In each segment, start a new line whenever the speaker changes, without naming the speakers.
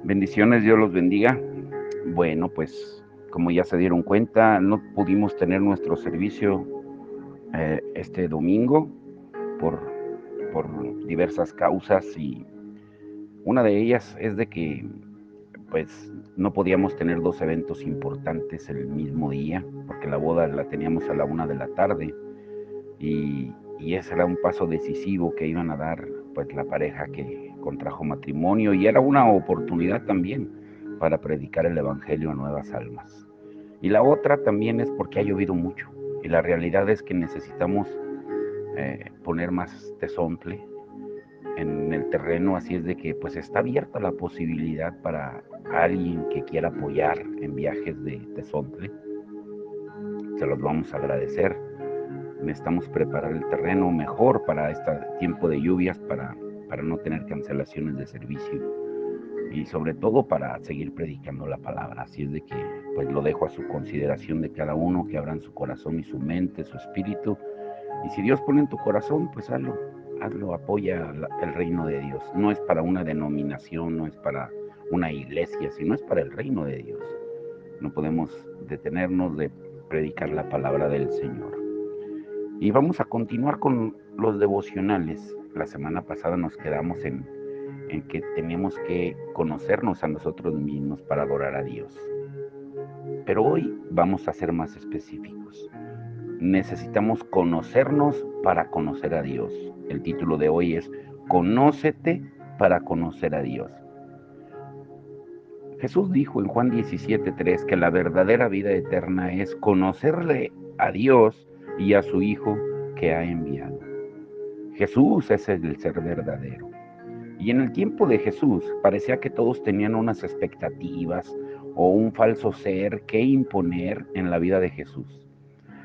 Bendiciones, Dios los bendiga. Bueno, pues como ya se dieron cuenta, no pudimos tener nuestro servicio este domingo por, por diversas causas, y una de ellas es de que pues no podíamos tener dos eventos importantes el mismo día, porque la boda la teníamos a la 1 de la tarde, y ese era un paso decisivo que iban a dar pues la pareja que contrajo matrimonio, y era una oportunidad también para predicar el evangelio a nuevas almas. Y la otra también es porque ha llovido mucho, y la realidad es que necesitamos poner más tezontle en el terreno, así es de que pues está abierta la posibilidad para alguien que quiera apoyar en viajes de tezontle. Se los vamos a agradecer. Necesitamos preparar el terreno mejor para este tiempo de lluvias, para no tener cancelaciones de servicio, y sobre todo para seguir predicando la palabra. Así es de que pues lo dejo a su consideración de cada uno, que abran su corazón y su mente, su espíritu, y si Dios pone en tu corazón, pues hazlo, apoya el reino de Dios. No es para una denominación, no es para una iglesia, sino es para el reino de Dios. No podemos detenernos de predicar la palabra del Señor. Y vamos a continuar con los devocionales. La semana pasada nos quedamos en que tenemos que conocernos a nosotros mismos para adorar a Dios. Pero hoy vamos a ser más específicos. Necesitamos conocernos para conocer a Dios. El título de hoy es Conócete para conocer a Dios. Jesús dijo en Juan 17:3 que la verdadera vida eterna es conocerle a Dios y a su Hijo que ha enviado. Jesús es el ser verdadero. Y en el tiempo de Jesús parecía que todos tenían unas expectativas o un falso ser que imponer en la vida de Jesús.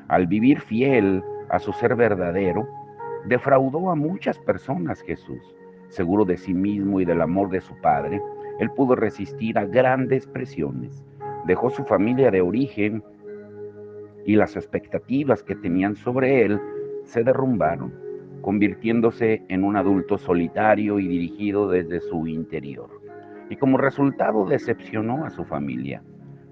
Al vivir fiel a su ser verdadero, defraudó a muchas personas Jesús. Seguro de sí mismo y del amor de su Padre, él pudo resistir a grandes presiones. Dejó su familia de origen, y las expectativas que tenían sobre él se derrumbaron, convirtiéndose en un adulto solitario y dirigido desde su interior. Y como resultado decepcionó a su familia.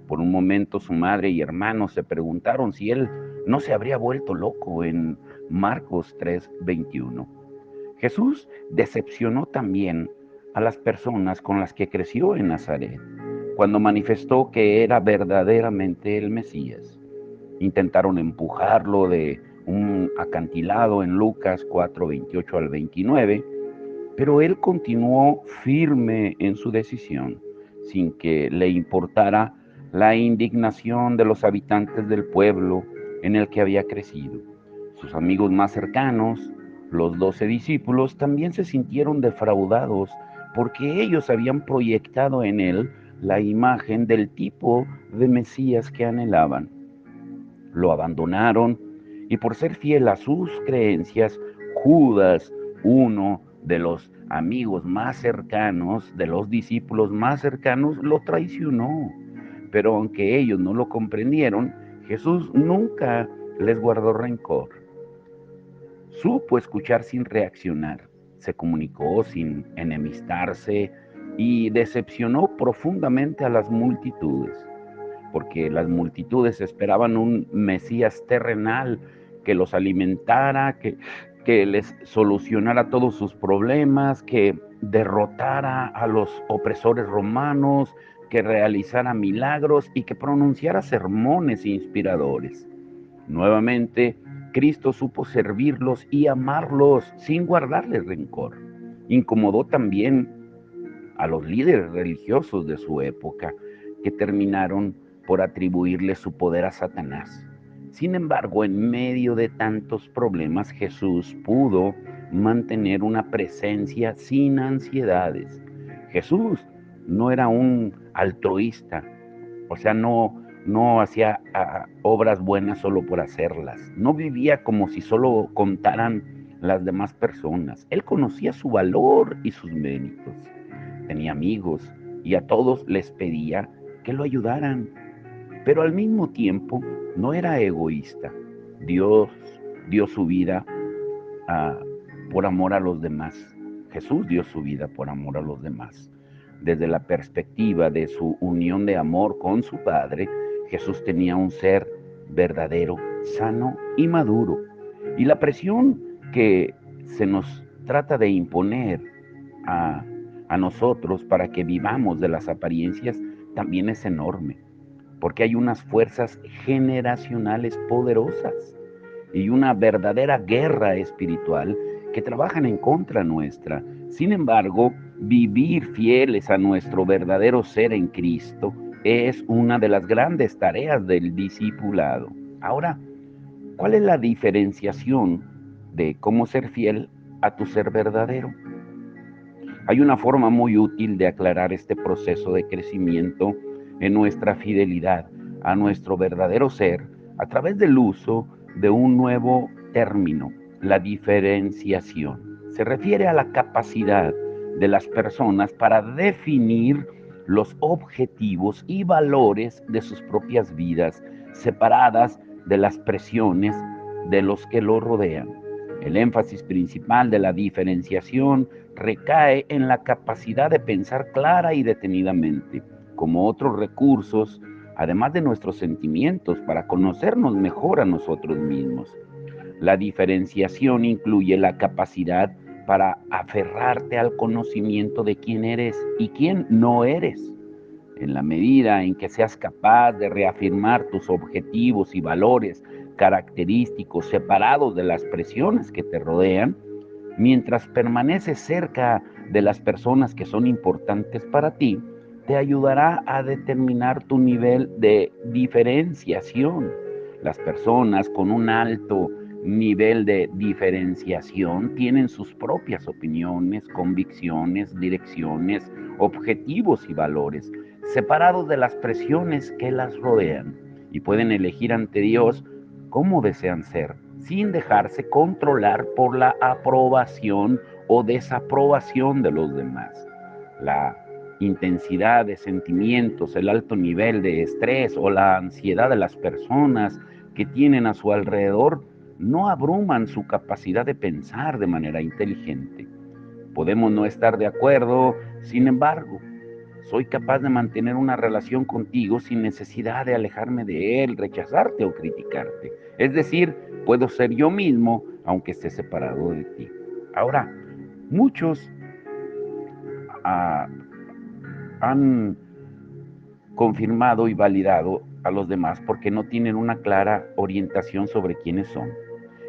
Por un momento su madre y hermanos se preguntaron si él no se habría vuelto loco en Marcos 3:21. Jesús decepcionó también a las personas con las que creció en Nazaret, cuando manifestó que era verdaderamente el Mesías. Intentaron empujarlo de un acantilado en Lucas 4:28 al 29, pero él continuó firme en su decisión, sin que le importara la indignación de los habitantes del pueblo en el que había crecido. Sus amigos más cercanos, los 12 discípulos, también se sintieron defraudados porque ellos habían proyectado en él la imagen del tipo de Mesías que anhelaban. Lo abandonaron, y por ser fiel a sus creencias, Judas, uno de los amigos más cercanos, de los discípulos más cercanos, lo traicionó. Pero aunque ellos no lo comprendieron, Jesús nunca les guardó rencor. Supo escuchar sin reaccionar, se comunicó sin enemistarse y decepcionó profundamente a las multitudes, porque las multitudes esperaban un Mesías terrenal que los alimentara, que les solucionara todos sus problemas, que derrotara a los opresores romanos, que realizara milagros y que pronunciara sermones inspiradores. Nuevamente, Cristo supo servirlos y amarlos sin guardarles rencor. Incomodó también a los líderes religiosos de su época, que terminaron por atribuirle su poder a Satanás. Sin embargo, en medio de tantos problemas, Jesús pudo mantener una presencia sin ansiedades. Jesús no era un altruista, o sea, no hacía obras buenas solo por hacerlas. No vivía como si solo contaran las demás personas. Él conocía su valor y sus méritos. Tenía amigos y a todos les pedía que lo ayudaran, pero al mismo tiempo no era egoísta. Dios dio su vida ah, por amor a los demás. Jesús dio su vida por amor a los demás. Desde la perspectiva de su unión de amor con su Padre, Jesús tenía un ser verdadero, sano y maduro. Y la presión que se nos trata de imponer a, a nosotros para que vivamos de las apariencias también es enorme, porque hay unas fuerzas generacionales poderosas y una verdadera guerra espiritual que trabajan en contra nuestra. Sin embargo, vivir fieles a nuestro verdadero ser en Cristo es una de las grandes tareas del discipulado. Ahora, ¿cuál es la diferenciación de cómo ser fiel a tu ser verdadero? Hay una forma muy útil de aclarar este proceso de crecimiento en nuestra fidelidad a nuestro verdadero ser a través del uso de un nuevo término, la diferenciación. Se refiere a la capacidad de las personas para definir los objetivos y valores de sus propias vidas, separadas de las presiones de los que lo rodean. El énfasis principal de la diferenciación recae en la capacidad de pensar clara y detenidamente, como otros recursos, además de nuestros sentimientos, para conocernos mejor a nosotros mismos. La diferenciación incluye la capacidad para aferrarte al conocimiento de quién eres y quién no eres. En la medida en que seas capaz de reafirmar tus objetivos y valores característicos separados de las presiones que te rodean, mientras permaneces cerca de las personas que son importantes para ti, te ayudará a determinar tu nivel de diferenciación. Las personas con un alto nivel de diferenciación tienen sus propias opiniones, convicciones, direcciones, objetivos y valores, separados de las presiones que las rodean, y pueden elegir ante Dios cómo desean ser, sin dejarse controlar por la aprobación o desaprobación de los demás. La intensidad de sentimientos, el alto nivel de estrés o la ansiedad de las personas que tienen a su alrededor no abruman su capacidad de pensar de manera inteligente. Podemos no estar de acuerdo, sin embargo, soy capaz de mantener una relación contigo sin necesidad de alejarme de él, rechazarte o criticarte. Es decir, puedo ser yo mismo aunque esté separado de ti. Ahora, muchos ah, han confirmado y validado a los demás porque no tienen una clara orientación sobre quiénes son.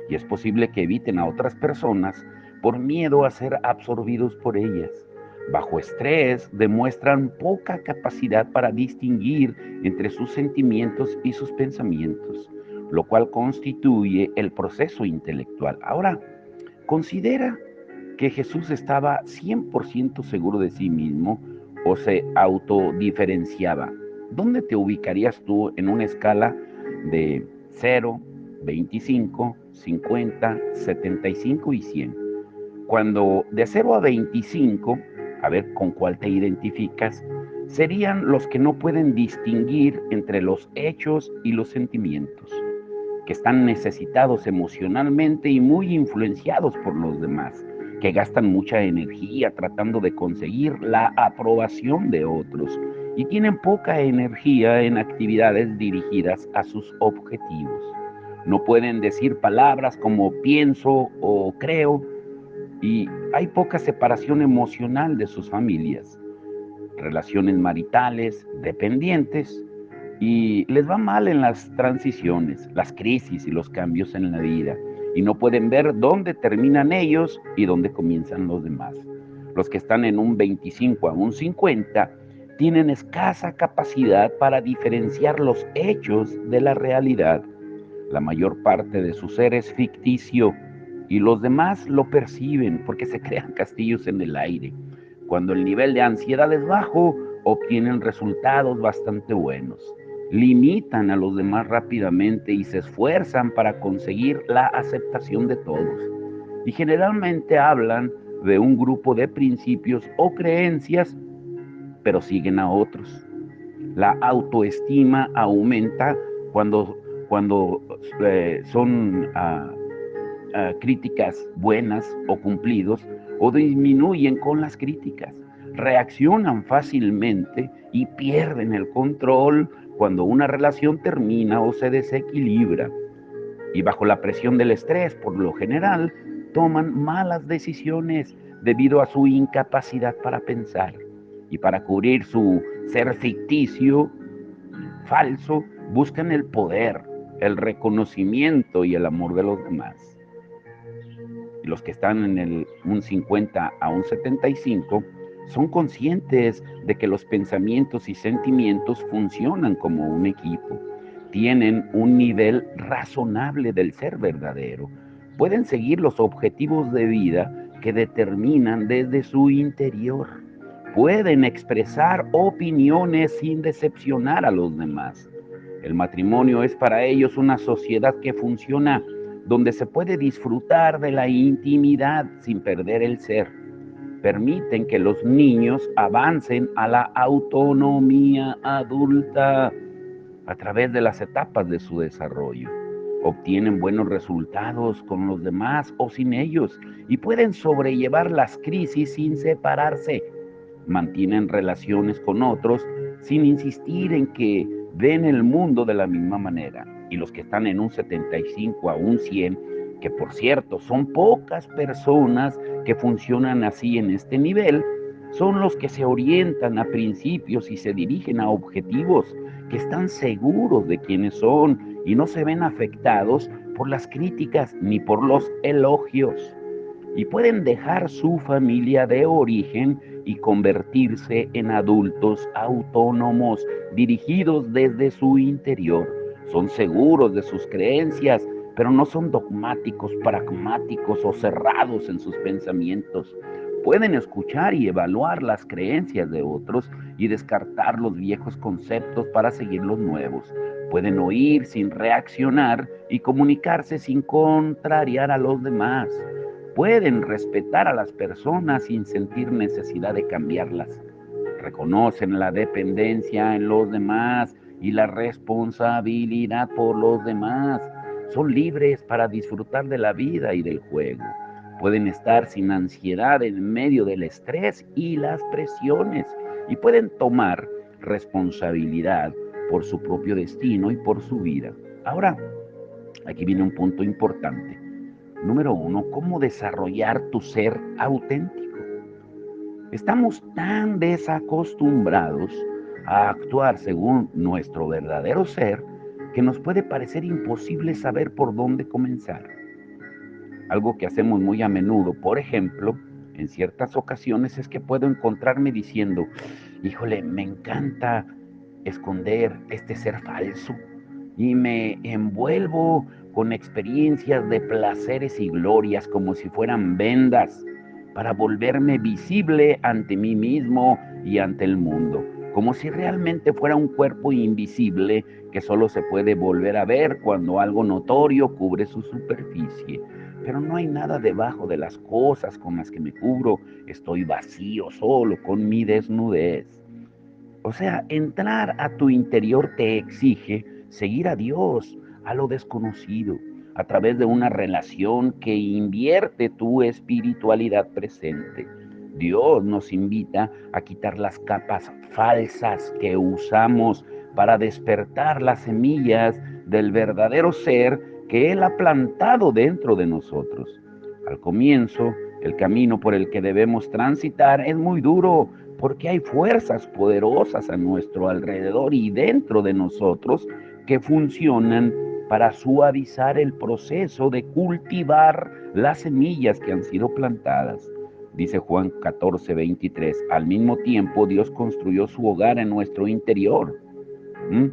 Y es posible que eviten a otras personas por miedo a ser absorbidos por ellas. Bajo estrés demuestran poca capacidad para distinguir entre sus sentimientos y sus pensamientos, lo cual constituye el proceso intelectual. Ahora, considera que Jesús estaba 100% seguro de sí mismo o se autodiferenciaba. ¿Dónde te ubicarías tú en una escala de 0, 25, 50, 75 y 100? Cuando de 0 a 25, a ver con cuál te identificas, serían los que no pueden distinguir entre los hechos y los sentimientos, que están necesitados emocionalmente y muy influenciados por los demás, que gastan mucha energía tratando de conseguir la aprobación de otros y tienen poca energía en actividades dirigidas a sus objetivos. No pueden decir palabras como pienso o creo, y hay poca separación emocional de sus familias, relaciones maritales, dependientes, y les va mal en las transiciones, las crisis y los cambios en la vida, y no pueden ver dónde terminan ellos y dónde comienzan los demás. Los que están en un 25 a un 50 tienen escasa capacidad para diferenciar los hechos de la realidad. La mayor parte de su ser es ficticio y los demás lo perciben porque se crean castillos en el aire. Cuando el nivel de ansiedad es bajo, obtienen resultados bastante buenos. Limitan a los demás rápidamente y se esfuerzan para conseguir la aceptación de todos. Y generalmente hablan de un grupo de principios o creencias, pero siguen a otros. La autoestima aumenta cuando son críticas buenas o cumplidos, o disminuyen con las críticas. reaccionan fácilmente y pierden el control cuando una relación termina o se desequilibra. Y bajo la presión del estrés, por lo general, toman malas decisiones debido a su incapacidad para pensar. Y para cubrir su ser ficticio, falso, buscan el poder, el reconocimiento y el amor de los demás. Y los que están en un 50 a un 75 son conscientes de que los pensamientos y sentimientos funcionan como un equipo. Tienen un nivel razonable del ser verdadero. Pueden seguir los objetivos de vida que determinan desde su interior. Pueden expresar opiniones sin decepcionar a los demás. El matrimonio es para ellos una sociedad que funciona donde se puede disfrutar de la intimidad sin perder el ser. Permiten que los niños avancen a la autonomía adulta a través de las etapas de su desarrollo. Obtienen buenos resultados con los demás o sin ellos y pueden sobrellevar las crisis sin separarse. Mantienen relaciones con otros sin insistir en que ven el mundo de la misma manera. Y los que están en un 75 a un 100, que por cierto son pocas personas que funcionan así en este nivel, son los que se orientan a principios y se dirigen a objetivos, que están seguros de quiénes son y no se ven afectados por las críticas ni por los elogios. Y pueden dejar su familia de origen y convertirse en adultos autónomos, dirigidos desde su interior. Son seguros de sus creencias, pero no son dogmáticos, pragmáticos o cerrados en sus pensamientos. Pueden escuchar y evaluar las creencias de otros y descartar los viejos conceptos para seguir los nuevos. Pueden oír sin reaccionar y comunicarse sin contrariar a los demás. Pueden respetar a las personas sin sentir necesidad de cambiarlas. Reconocen la dependencia en los demás y la responsabilidad por los demás. Son libres para disfrutar de la vida y del juego. Pueden estar sin ansiedad en medio del estrés y las presiones y pueden tomar responsabilidad por su propio destino y por su vida. Ahora, aquí viene un punto importante. Número 1, ¿cómo desarrollar tu ser auténtico? Estamos tan desacostumbrados a actuar según nuestro verdadero ser que nos puede parecer imposible saber por dónde comenzar. Algo que hacemos muy a menudo, por ejemplo, en ciertas ocasiones es que puedo encontrarme diciendo, híjole, me encanta esconder este ser falso y me envuelvo con experiencias de placeres y glorias como si fueran vendas para volverme visible ante mí mismo y ante el mundo, como si realmente fuera un cuerpo invisible que solo se puede volver a ver cuando algo notorio cubre su superficie. Pero no hay nada debajo de las cosas con las que me cubro, estoy vacío solo con mi desnudez. O sea, entrar a tu interior te exige seguir a Dios, a lo desconocido, a través de una relación que invierte tu espiritualidad presente. Dios nos invita a quitar las capas falsas que usamos para despertar las semillas del verdadero ser que Él ha plantado dentro de nosotros. Al comienzo, el camino por el que debemos transitar es muy duro, porque hay fuerzas poderosas a nuestro alrededor y dentro de nosotros que funcionan para suavizar el proceso de cultivar las semillas que han sido plantadas. Dice Juan 14:23, al mismo tiempo Dios construyó su hogar en nuestro interior. ¿Mm?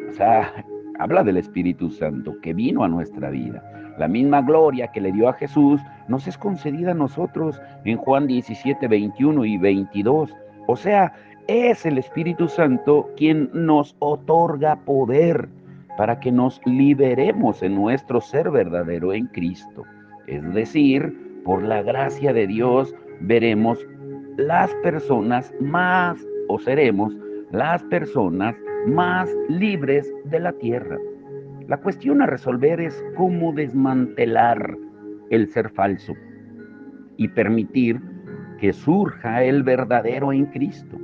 O sea, habla del Espíritu Santo que vino a nuestra vida. La misma gloria que le dio a Jesús nos es concedida a nosotros en Juan 17:21 y 22. O sea, es el Espíritu Santo quien nos otorga poder para que nos liberemos en nuestro ser verdadero en Cristo. Es decir, por la gracia de Dios veremos las personas más, o seremos las personas más libres de la tierra. La cuestión a resolver es cómo desmantelar el ser falso y permitir que surja el verdadero en Cristo.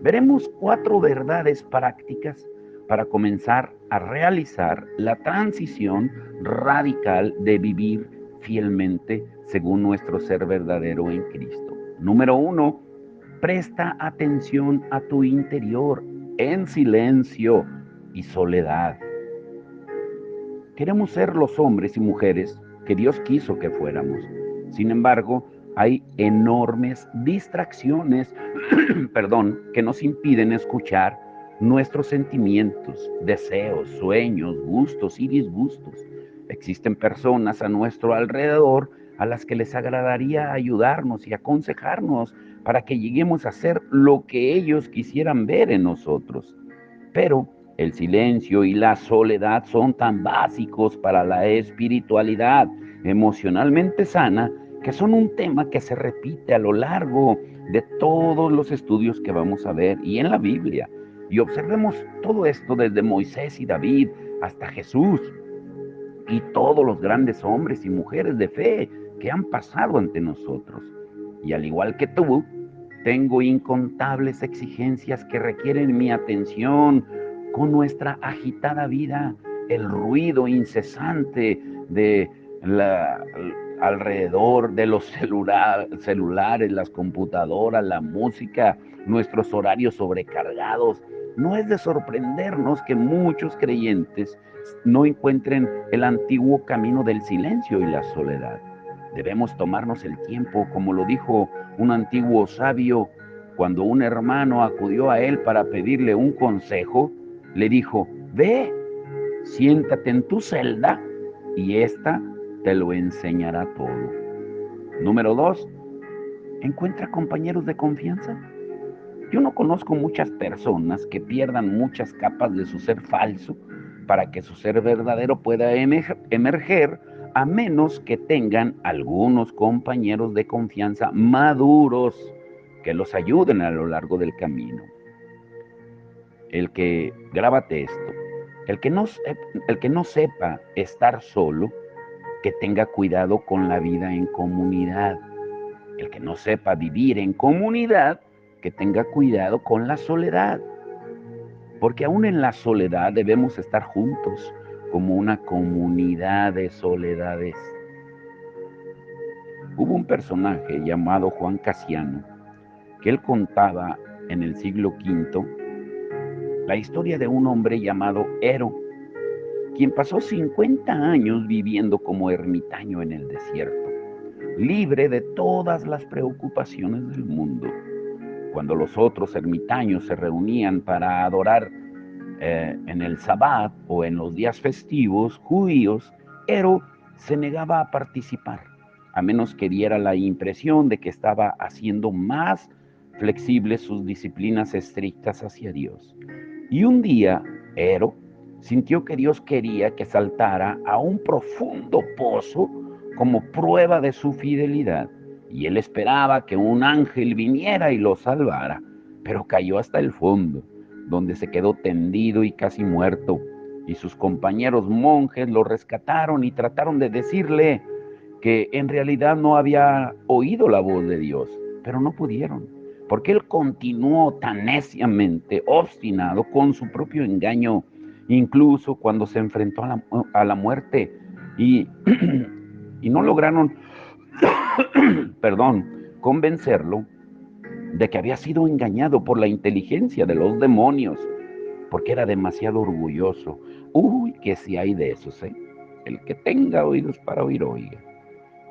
Veremos 4 verdades prácticas para comenzar a realizar la transición radical de vivir fielmente según nuestro ser verdadero en Cristo. Número 1, presta atención a tu interior en silencio y soledad. Queremos ser los hombres y mujeres que Dios quiso que fuéramos. Sin embargo, hay enormes distracciones, que nos impiden escuchar nuestros sentimientos, deseos, sueños, gustos y disgustos. Existen personas a nuestro alrededor a las que les agradaría ayudarnos y aconsejarnos para que lleguemos a ser lo que ellos quisieran ver en nosotros. Pero el silencio y la soledad son tan básicos para la espiritualidad emocionalmente sana que son un tema que se repite a lo largo de todos los estudios que vamos a ver y en la Biblia. Y observemos todo esto desde Moisés y David hasta Jesús y todos los grandes hombres y mujeres de fe que han pasado ante nosotros. Y al igual que tú, tengo incontables exigencias que requieren mi atención con nuestra agitada vida, el ruido incesante de alrededor de los celulares, las computadoras, la música, nuestros horarios sobrecargados. No es de sorprendernos que muchos creyentes no encuentren el antiguo camino del silencio y la soledad. Debemos tomarnos el tiempo, como lo dijo un antiguo sabio, cuando un hermano acudió a él para pedirle un consejo, le dijo: ve, siéntate en tu celda y ésta te lo enseñará todo. Número 2, encuentra compañeros de confianza. Yo no conozco muchas personas que pierdan muchas capas de su ser falso para que su ser verdadero pueda emerger, a menos que tengan algunos compañeros de confianza maduros que los ayuden a lo largo del camino. Grábate esto, el que no sepa estar solo, que tenga cuidado con la vida en comunidad. El que no sepa vivir en comunidad, que tenga cuidado con la soledad. Porque aún en la soledad debemos estar juntos como una comunidad de soledades. Hubo un personaje llamado Juan Casiano que él contaba en el siglo V la historia de un hombre llamado Ero, quien pasó 50 años viviendo como ermitaño en el desierto, libre de todas las preocupaciones del mundo. Cuando los otros ermitaños se reunían para adorar en el Sabbat o en los días festivos judíos, Ero se negaba a participar, a menos que diera la impresión de que estaba haciendo más flexibles sus disciplinas estrictas hacia Dios. Y un día, Ero sintió que Dios quería que saltara a un profundo pozo como prueba de su fidelidad, y él esperaba que un ángel viniera y lo salvara, pero cayó hasta el fondo, donde se quedó tendido y casi muerto, y sus compañeros monjes lo rescataron y trataron de decirle que en realidad no había oído la voz de Dios, pero no pudieron, porque él continuó tan neciamente obstinado con su propio engaño, incluso cuando se enfrentó a la muerte y, y no lograron, convencerlo de que había sido engañado por la inteligencia de los demonios, porque era demasiado orgulloso. Uy, que si hay de esos, ¿eh? El que tenga oídos para oír, oiga.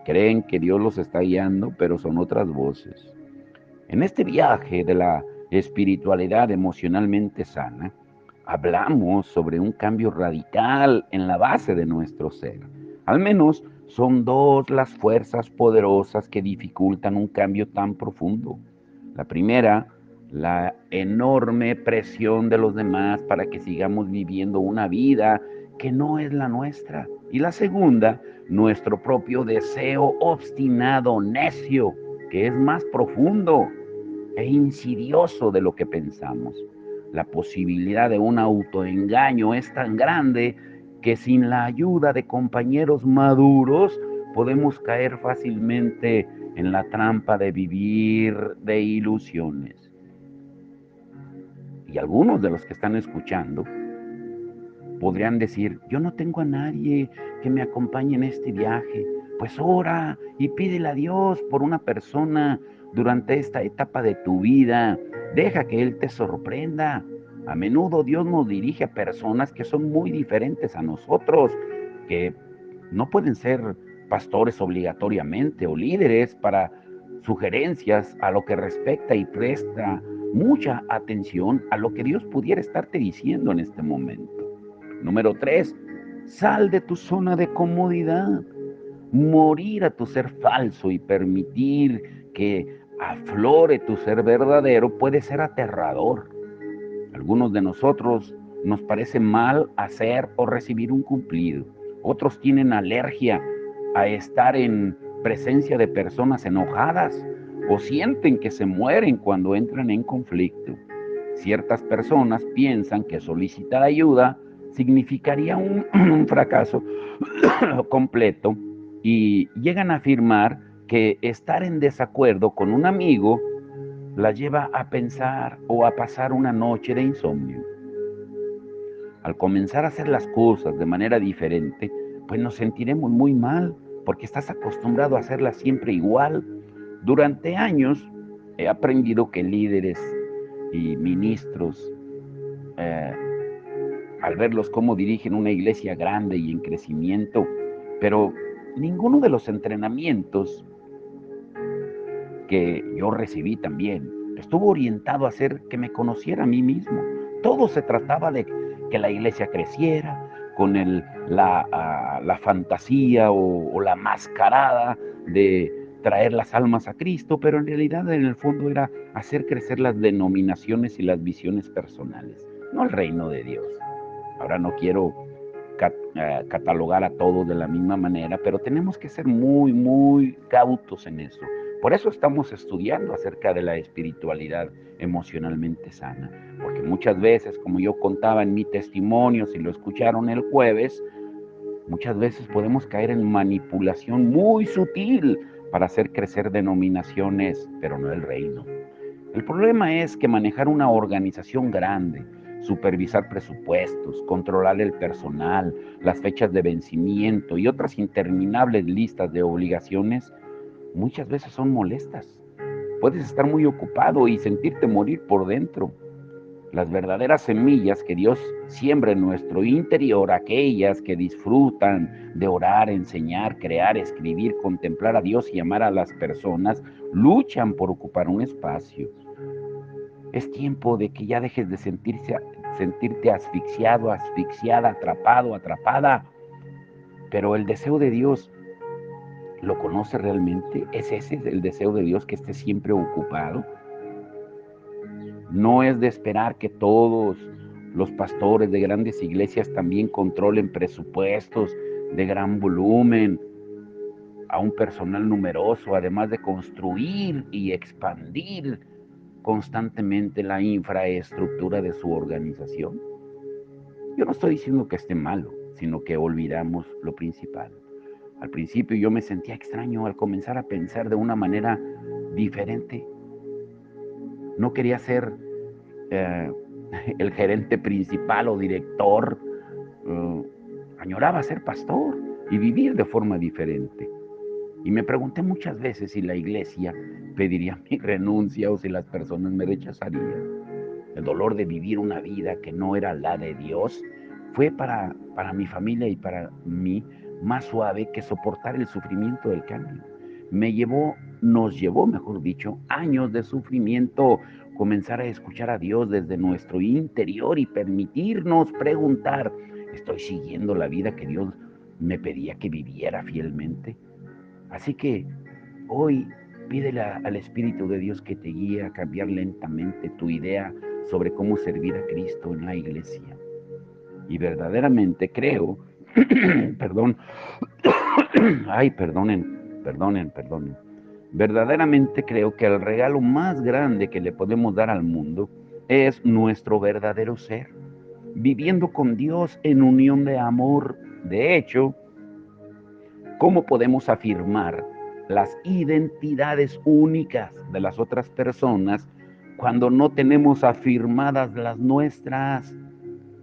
Creen que Dios los está guiando, pero son otras voces. En este viaje de la espiritualidad emocionalmente sana, hablamos sobre un cambio radical en la base de nuestro ser. Al menos son 2 las fuerzas poderosas que dificultan un cambio tan profundo. La primera, la enorme presión de los demás para que sigamos viviendo una vida que no es la nuestra. Y la segunda, nuestro propio deseo obstinado, necio, que es más profundo e insidioso de lo que pensamos. La posibilidad de un autoengaño es tan grande que sin la ayuda de compañeros maduros podemos caer fácilmente en la trampa de vivir de ilusiones. Y algunos de los que están escuchando podrían decir, yo no tengo a nadie que me acompañe en este viaje. Pues ora y pídele a Dios por una persona durante esta etapa de tu vida. Deja que Él te sorprenda. A menudo Dios nos dirige a personas que son muy diferentes a nosotros, que no pueden ser pastores obligatoriamente o líderes para sugerencias a lo que respecta y presta mucha atención a lo que Dios pudiera estarte diciendo en este momento. Número 3, sal de tu zona de comodidad. Morir a tu ser falso y permitir que aflore tu ser verdadero puede ser aterrador. Algunos de nosotros nos parece mal hacer o recibir un cumplido. Otros tienen alergia a estar en presencia de personas enojadas o sienten que se mueren cuando entran en conflicto. Ciertas personas piensan que solicitar ayuda significaría un fracaso completo y llegan a afirmar que estar en desacuerdo con un amigo la lleva a pensar o a pasar una noche de insomnio. Al comenzar a hacer las cosas de manera diferente, pues nos sentiremos muy mal porque estás acostumbrado a hacerlas siempre igual. Durante años he aprendido que líderes y ministros, eh, al verlos cómo dirigen una iglesia grande y en crecimiento, pero ninguno de los entrenamientos que yo recibí también estuvo orientado a hacer que me conociera a mí mismo. Todo se trataba de que la iglesia creciera con la fantasía o la mascarada de traer las almas a Cristo, pero en realidad en el fondo era hacer crecer las denominaciones y las visiones personales, no el reino de Dios. Ahora no quiero catalogar a todos de la misma manera, pero tenemos que ser muy, muy cautos en eso. Por eso estamos estudiando acerca de la espiritualidad emocionalmente sana, porque muchas veces, como yo contaba en mi testimonio, si lo escucharon el jueves, muchas veces podemos caer en manipulación muy sutil para hacer crecer denominaciones, pero no el reino. El problema es que manejar una organización grande, supervisar presupuestos, controlar el personal, las fechas de vencimiento y otras interminables listas de obligaciones, muchas veces son molestas. Puedes estar muy ocupado y sentirte morir por dentro. Las verdaderas semillas que Dios siembra en nuestro interior, aquellas que disfrutan de orar, enseñar, crear, escribir, contemplar a Dios y amar a las personas, luchan por ocupar un espacio. Es tiempo de que ya dejes de sentirte asfixiado, asfixiada, atrapado, atrapada. Pero el deseo de Dios, ¿lo conoce realmente? ¿Es ese el deseo de Dios, que esté siempre ocupado? No es de esperar que todos los pastores de grandes iglesias también controlen presupuestos de gran volumen, a un personal numeroso, además de construir y expandir constantemente la infraestructura de su organización. Yo no estoy diciendo que esté malo, sino que olvidamos lo principal. Al principio yo me sentía extraño al comenzar a pensar de una manera diferente. No quería ser eh, el gerente principal o director. Añoraba ser pastor y vivir de forma diferente. Y me pregunté muchas veces si la iglesia pediría mi renuncia o si las personas me rechazarían. El dolor de vivir una vida que no era la de Dios fue para mi familia y para mí más suave que soportar el sufrimiento del cambio. Nos llevó, mejor dicho, años de sufrimiento, comenzar a escuchar a Dios desde nuestro interior y permitirnos preguntar, ¿estoy siguiendo la vida que Dios me pedía que viviera fielmente? Así que hoy pídele al Espíritu de Dios que te guíe a cambiar lentamente tu idea sobre cómo servir a Cristo en la iglesia. Y verdaderamente creo, perdón, ay, perdonen. Verdaderamente creo que el regalo más grande que le podemos dar al mundo es nuestro verdadero ser, viviendo con Dios en unión de amor. De hecho, ¿cómo podemos afirmar las identidades únicas de las otras personas cuando no tenemos afirmadas las nuestras.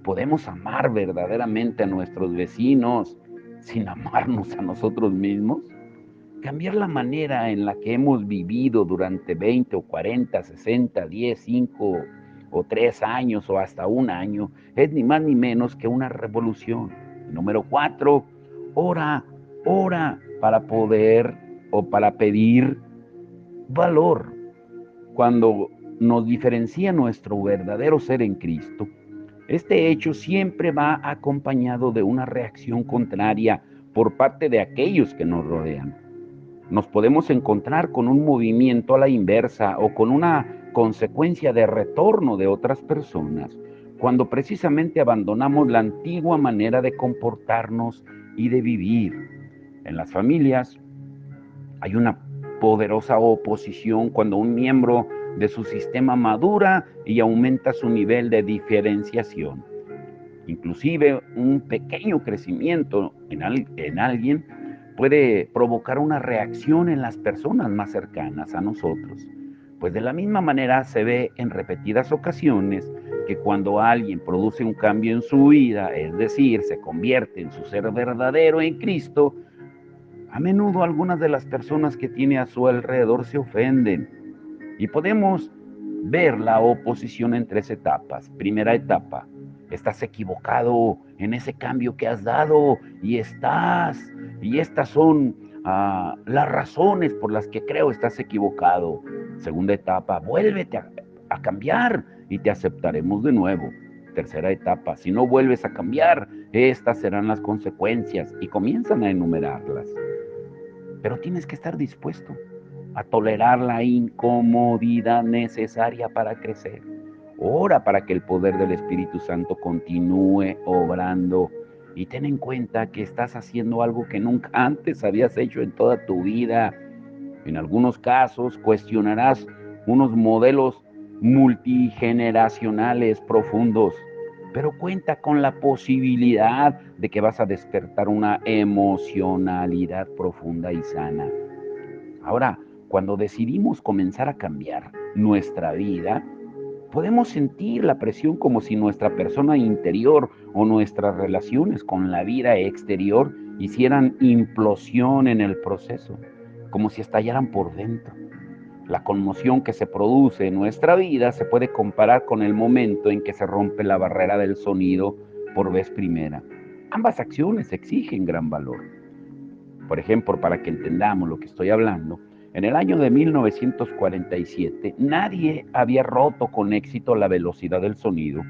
¿Podemos amar verdaderamente a nuestros vecinos sin amarnos a nosotros mismos? Cambiar la manera en la que hemos vivido durante 20 o 40, 60, 10, 5 o 3 años o hasta un año es ni más ni menos que una revolución. Número 4, ora para poder o para pedir valor. Cuando nos diferencia nuestro verdadero ser en Cristo, este hecho siempre va acompañado de una reacción contraria por parte de aquellos que nos rodean. Nos podemos encontrar con un movimiento a la inversa o con una consecuencia de retorno de otras personas cuando precisamente abandonamos la antigua manera de comportarnos y de vivir. En las familias hay una poderosa oposición cuando un miembro de su sistema madura y aumenta su nivel de diferenciación. Inclusive un pequeño crecimiento en alguien puede provocar una reacción en las personas más cercanas a nosotros. Pues de la misma manera se ve en repetidas ocasiones que cuando alguien produce un cambio en su vida, es decir, se convierte en su ser verdadero en Cristo, a menudo algunas de las personas que tiene a su alrededor se ofenden. Y podemos ver la oposición en 3 etapas. Primera etapa: estás equivocado en ese cambio que has dado y estas son las razones por las que creo estás equivocado. Segunda etapa: vuélvete a cambiar y te aceptaremos de nuevo. Tercera etapa: si no vuelves a cambiar, estas serán las consecuencias, y comienzan a enumerarlas. Pero tienes que estar dispuesto a tolerar la incomodidad necesaria para crecer. Ora para que el poder del Espíritu Santo continúe obrando, y ten en cuenta que estás haciendo algo que nunca antes habías hecho en toda tu vida. En algunos casos cuestionarás unos modelos multigeneracionales profundos, pero cuenta con la posibilidad de que vas a despertar una emocionalidad profunda y sana. Ahora, cuando decidimos comenzar a cambiar nuestra vida, podemos sentir la presión como si nuestra persona interior o nuestras relaciones con la vida exterior hicieran implosión en el proceso, como si estallaran por dentro. La conmoción que se produce en nuestra vida se puede comparar con el momento en que se rompe la barrera del sonido por vez primera. Ambas acciones exigen gran valor. Por ejemplo, para que entendamos lo que estoy hablando, en el año de 1947 nadie había roto con éxito la velocidad del sonido,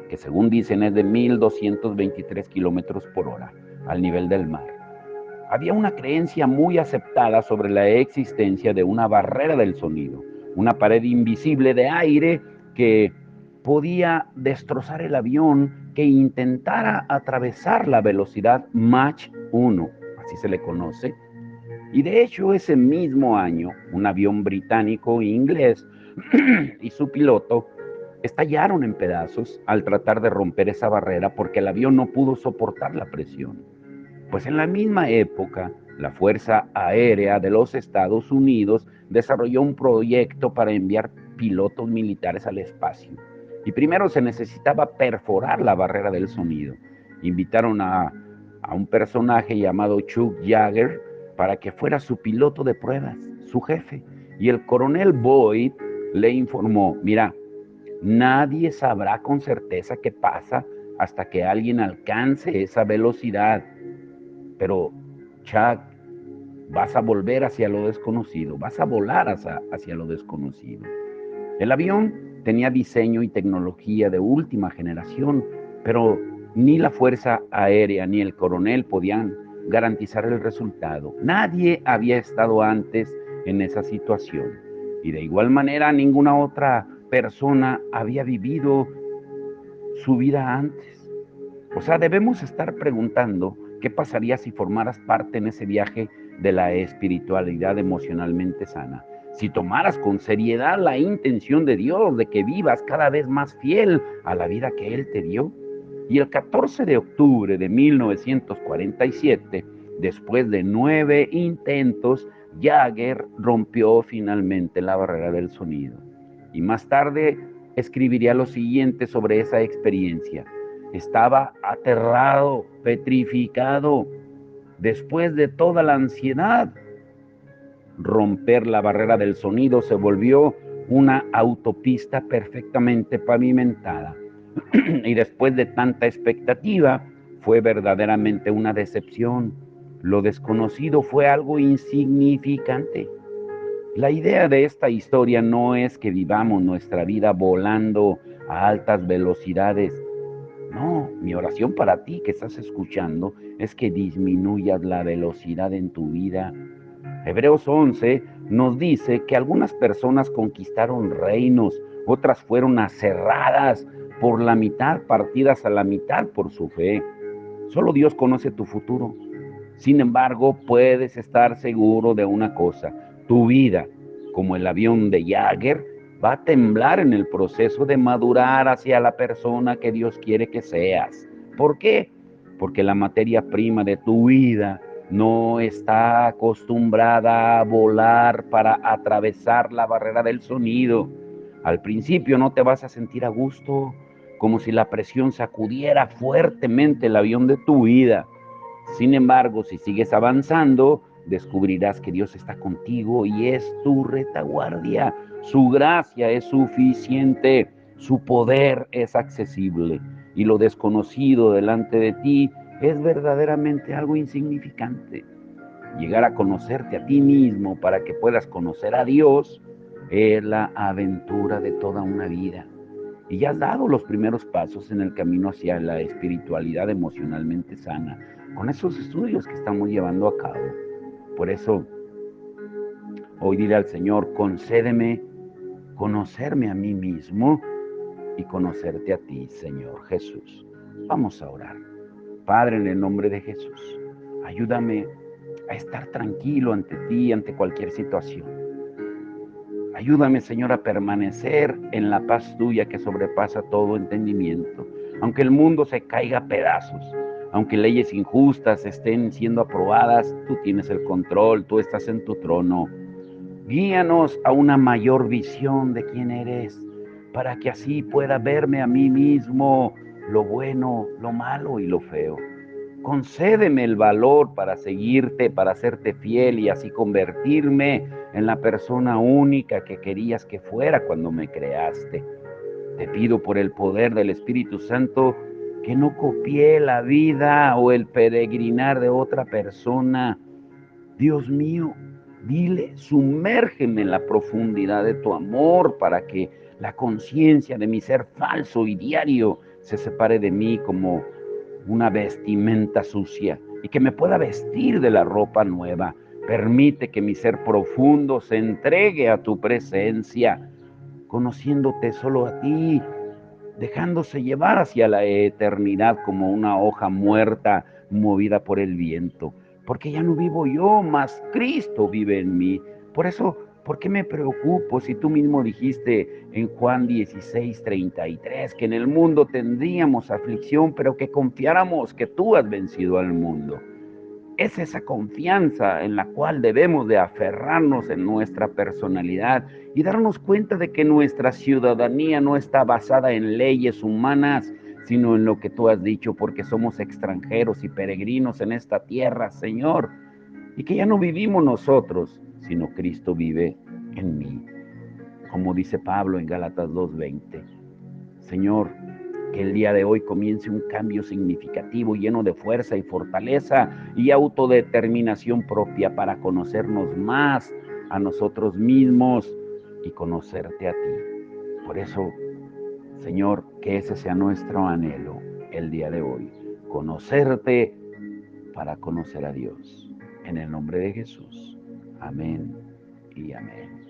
que según dicen es de 1223 kilómetros por hora al nivel del mar. Había una creencia muy aceptada sobre la existencia de una barrera del sonido, una pared invisible de aire que podía destrozar el avión que intentara atravesar la velocidad Mach 1, así se le conoce. Y de hecho, ese mismo año, un avión británico e inglés y su piloto estallaron en pedazos al tratar de romper esa barrera porque el avión no pudo soportar la presión. Pues en la misma época, la Fuerza Aérea de los Estados Unidos desarrolló un proyecto para enviar pilotos militares al espacio. Y primero se necesitaba perforar la barrera del sonido. Invitaron a un personaje llamado Chuck Yeager para que fuera su piloto de pruebas, su jefe. Y el coronel Boyd le informó: mira, nadie sabrá con certeza qué pasa hasta que alguien alcance esa velocidad. Pero, Chuck, vas a volver hacia lo desconocido, vas a volar hacia lo desconocido. El avión tenía diseño y tecnología de última generación, pero ni la Fuerza Aérea ni el coronel podían garantizar el resultado. Nadie había estado antes en esa situación, y de igual manera ninguna otra persona había vivido su vida antes. O sea, debemos estar preguntando qué pasaría si formaras parte en ese viaje de la espiritualidad emocionalmente sana. Si tomaras con seriedad la intención de Dios de que vivas cada vez más fiel a la vida que Él te dio. Y el 14 de octubre de 1947, Después de 9 intentos, Jagger rompió finalmente la barrera del sonido. Y más tarde escribiría lo siguiente sobre esa experiencia. Estaba aterrado, petrificado. Después de toda la ansiedad, romper la barrera del sonido se volvió una autopista perfectamente pavimentada. Y después de tanta expectativa, fue verdaderamente una decepción. Lo desconocido fue algo insignificante. La idea de esta historia no es que vivamos nuestra vida volando a altas velocidades. No, mi oración para ti que estás escuchando es que disminuyas la velocidad en tu vida. Hebreos 11 nos dice que algunas personas conquistaron reinos, otras fueron aserradas por la mitad, partidas a la mitad por su fe. Solo Dios conoce tu futuro. Sin embargo, puedes estar seguro de una cosa: tu vida, como el avión de Jagger, va a temblar en el proceso de madurar hacia la persona que Dios quiere que seas. ¿Por qué? Porque la materia prima de tu vida no está acostumbrada a volar para atravesar la barrera del sonido. Al principio no te vas a sentir a gusto, como si la presión sacudiera fuertemente el avión de tu vida. Sin embargo, si sigues avanzando, descubrirás que Dios está contigo y es tu retaguardia. Su gracia es suficiente, su poder es accesible y lo desconocido delante de ti es verdaderamente algo insignificante. Llegar a conocerte a ti mismo para que puedas conocer a Dios es la aventura de toda una vida. Y ya has dado los primeros pasos en el camino hacia la espiritualidad emocionalmente sana, con esos estudios que estamos llevando a cabo. Por eso, hoy diré al Señor: concédeme conocerme a mí mismo y conocerte a ti, Señor Jesús. Vamos a orar. Padre, en el nombre de Jesús, ayúdame a estar tranquilo ante ti, ante cualquier situación. Ayúdame, Señor, a permanecer en la paz tuya que sobrepasa todo entendimiento. Aunque el mundo se caiga a pedazos, aunque leyes injustas estén siendo aprobadas, tú tienes el control, tú estás en tu trono. Guíanos a una mayor visión de quién eres, para que así pueda verme a mí mismo, lo bueno, lo malo y lo feo. Concédeme el valor para seguirte, para serte fiel y así convertirme en la persona única que querías que fuera cuando me creaste. Te pido por el poder del Espíritu Santo que no copie la vida o el peregrinar de otra persona. Dios mío, dile, sumérgeme en la profundidad de tu amor para que la conciencia de mi ser falso y diario se separe de mí como una vestimenta sucia y que me pueda vestir de la ropa nueva. Permite que mi ser profundo se entregue a tu presencia, conociéndote solo a ti, dejándose llevar hacia la eternidad como una hoja muerta movida por el viento. Porque ya no vivo yo, mas Cristo vive en mí. Por eso, ¿por qué me preocupo si tú mismo dijiste en Juan 16:33 que en el mundo tendríamos aflicción, pero que confiáramos que tú has vencido al mundo? Es esa confianza en la cual debemos de aferrarnos en nuestra personalidad y darnos cuenta de que nuestra ciudadanía no está basada en leyes humanas, sino en lo que tú has dicho, porque somos extranjeros y peregrinos en esta tierra, Señor, y que ya no vivimos nosotros, sino Cristo vive en mí. Como dice Pablo en Gálatas 2:20, Señor, que el día de hoy comience un cambio significativo, lleno de fuerza y fortaleza y autodeterminación propia para conocernos más a nosotros mismos y conocerte a ti. Por eso, Señor, que ese sea nuestro anhelo el día de hoy, conocerte para conocer a Dios. En el nombre de Jesús. Amén y amén.